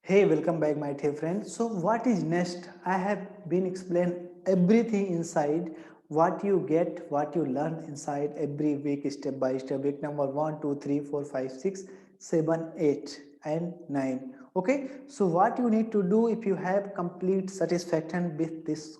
Hey, welcome back, my dear friend. So, what is next? I have been explained everything inside what you get, what you learn inside every week, step by step. Week number 1, 2, 3, 4, 5, 6, 7, 8, and 9. Okay, so what you need to do if you have complete satisfaction with this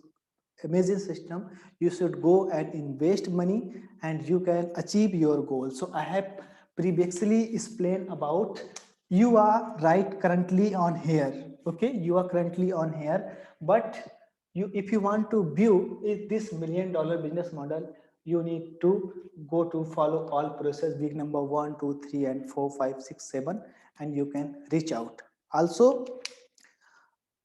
amazing system, you should go and invest money and you can achieve your goal. So I have previously explained about you are right currently on here. Okay, you are currently on here, but you, if you want to view this $1 million business model, you need to go to follow all process week number 1, 2, 3, and 4, 5, 6, 7, and you can reach out. Also,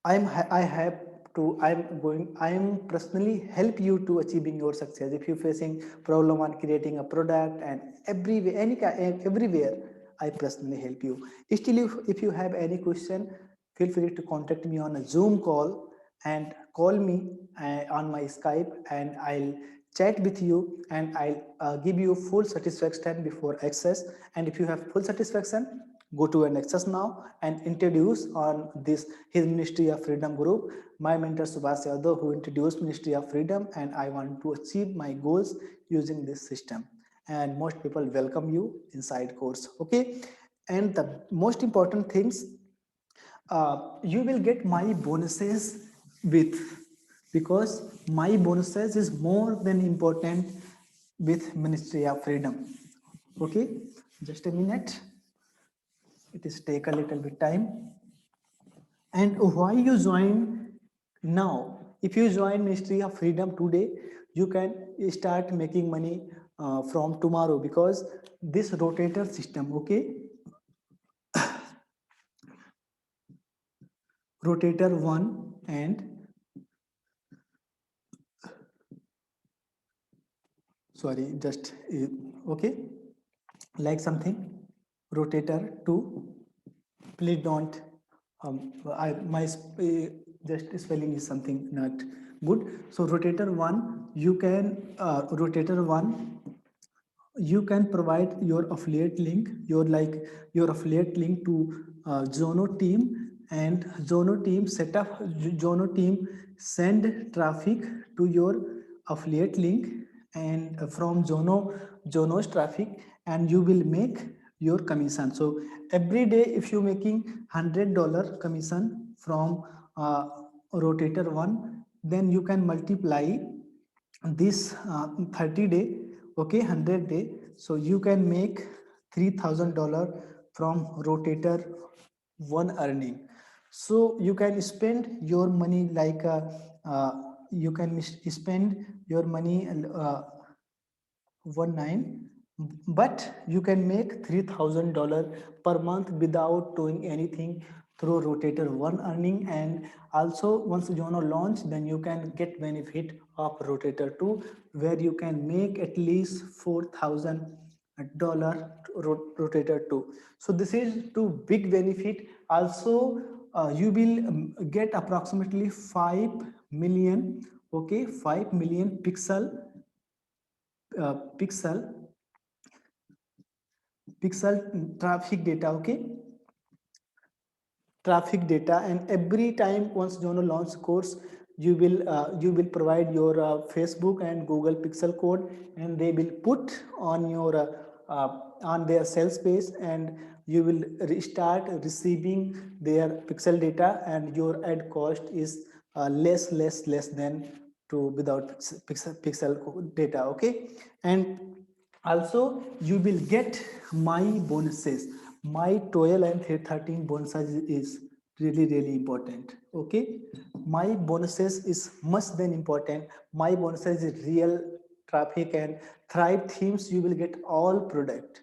I have to I'm personally help you to achieving your success. If you're facing problem on creating a product and everywhere, I personally help you. Still, if you have any question, feel free to contact me on a Zoom call and call me on my Skype, and I'll chat with you and I'll give you full satisfaction before access. And if you have full satisfaction, go to an access now and introduce on this his Ministry of Freedom group. My mentor Subhash Yadav, who introduced Ministry of Freedom, and I want to achieve my goals using this system. And most people welcome you inside course. Okay, and the most important things, you will get my bonuses with, because my bonuses is more than important with Ministry of Freedom. Okay, just a minute, it is take a little bit time. And why you join now? If you join Ministry of Freedom today, you can start making money from tomorrow, because this rotator system, okay, rotator 1 and, sorry, just okay, like something, rotator 2, please don't I my just spelling is something not good. So rotator 1, you can rotator 1, you can provide your affiliate link, your affiliate link to Zono team, and Zono team set up, Zono team send traffic to your affiliate link, and from Zono's traffic, and you will make your commission. So every day, if you making $100 commission from rotator 1, then you can multiply this 30 day, okay, 100 day, so you can make $3,000 from rotator 1 earning. So you can spend your money like uh, you can spend your money 19, but you can make $3,000 per month without doing anything through rotator 1 earning. And also, once you wanna launch, then you can get benefit of rotator 2, where you can make at least $4,000 rotator 2. So this is two big benefit. Also, you will get approximately 5 million, okay, 5 million pixel pixel traffic data, okay, traffic data. And every time once Jono launch course, you will provide your Facebook and Google pixel code, and they will put on your on their sales page, and you will start receiving their pixel data, and your ad cost is less than to without pixel data. Okay, and also you will get my bonuses. My 12 and 13 bonuses is really important. Okay, my bonuses is much than important. My bonuses is real traffic and Thrive themes. You will get all product.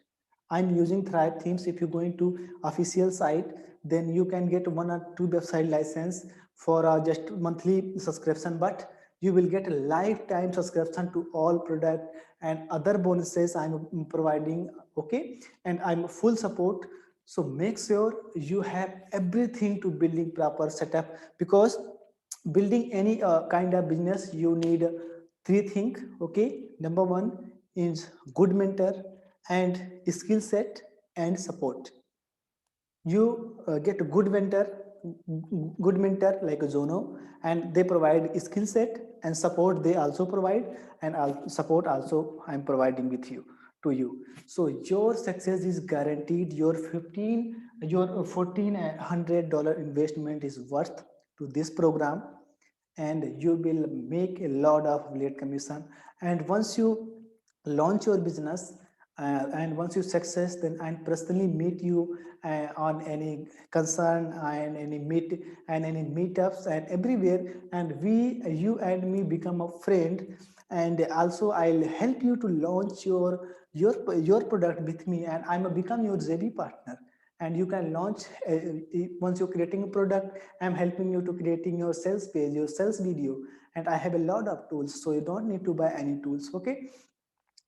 I'm using Thrive themes. If you're going to official site, then you can get 1 or 2 website license for just monthly subscription, but you will get a lifetime subscription to all product and other bonuses I'm providing. Okay, and I'm full support. So make sure you have everything to building proper setup, because building any kind of business, you need three things. Okay, number one is good mentor and skill set and support. You get a good vendor, good mentor like a Zono, and they provide skill set and support. They also provide, and support also I'm providing with you to you. So your success is guaranteed. Your $1,400 investment is worth to this program, and you will make a lot of late commission. And once you launch your business, and once you success, then I personally meet you on any concern and any meetups and everywhere, and you and me become a friend. And also I'll help you to launch your product with me, and I'm a become your JV partner. And you can launch, once you're creating a product, I'm helping you to creating your sales page, your sales video. And I have a lot of tools, so you don't need to buy any tools. Okay,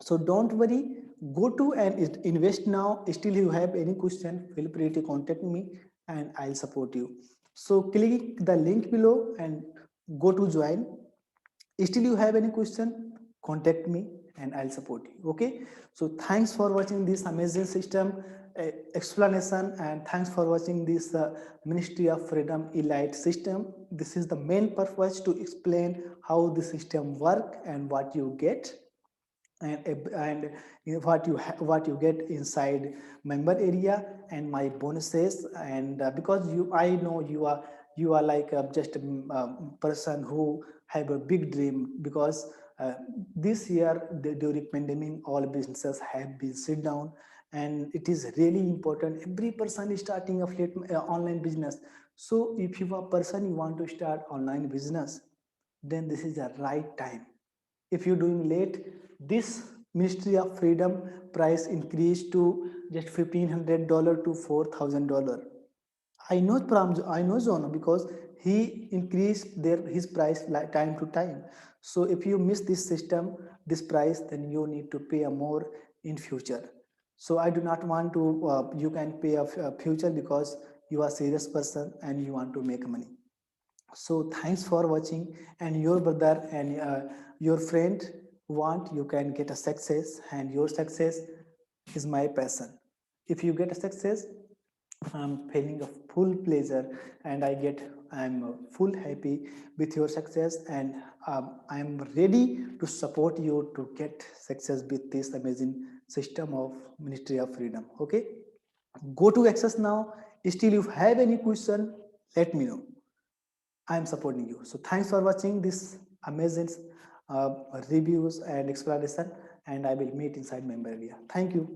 so don't worry, go to and invest now. Still you have any question, feel free to contact me and I'll support you. So click the link below and go to join. Still you have any question, contact me and I'll support you. Okay, so thanks for watching this amazing system explanation, and thanks for watching this Ministry of Freedom Elite system. This is the main purpose to explain how the system work and what you get, and what you get inside member area and my bonuses. And because I know you are like just a person who have a big dream, because this year during pandemic all businesses have been sit down, and it is really important every person is starting affiliate online business. So if you are a person you want to start online business, then this is the right time. If you're doing late, this Ministry of Freedom price increased to just $1,500 to $4,000. I know Zono because he increased his price like time to time. So if you miss this system, this price, then you need to pay a more in future. So I do not want to. You can pay a future because you are serious person and you want to make money. So thanks for watching, and your brother and your friend want you can get a success, and your success is my passion. If you get a success, I'm feeling a full pleasure, and I'm full happy with your success, and I'm ready to support you to get success with this amazing system of Ministry of Freedom. Okay, go to access now. Still you have any question, let me know. I am supporting you. So thanks for watching this amazing uh, reviews and explanation, and I will meet inside member area. Thank you.